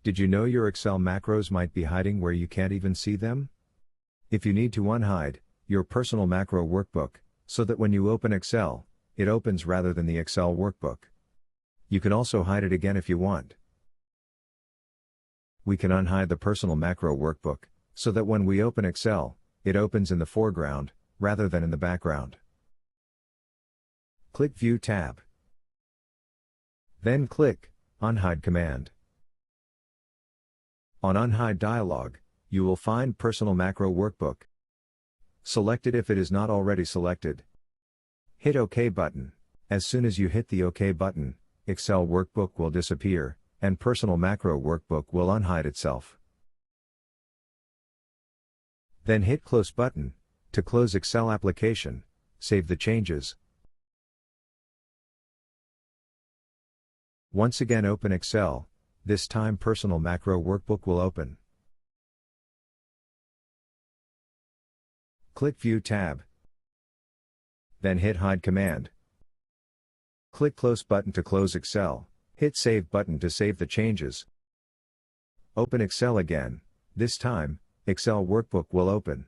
Did you know your Excel macros might be hiding where you can't even see them? If you need to unhide your Personal Macro Workbook, so that when you open Excel, it opens rather than the Excel workbook. You can also hide it again if you want. We can unhide the Personal Macro Workbook, so that when we open Excel, it opens in the foreground, rather than in the background. Click View tab. Then click Unhide command. On Unhide dialog, you will find Personal Macro Workbook. Select it if it is not already selected. Hit OK button. As soon as you hit the OK button, Excel Workbook will disappear, and Personal Macro Workbook will unhide itself. Then hit Close button to close Excel application. Save the changes. Once again open Excel. This time Personal Macro Workbook will open. Click View tab. Then hit Hide command. Click Close button to close Excel. Hit Save button to save the changes. Open Excel again. This time, Excel Workbook will open.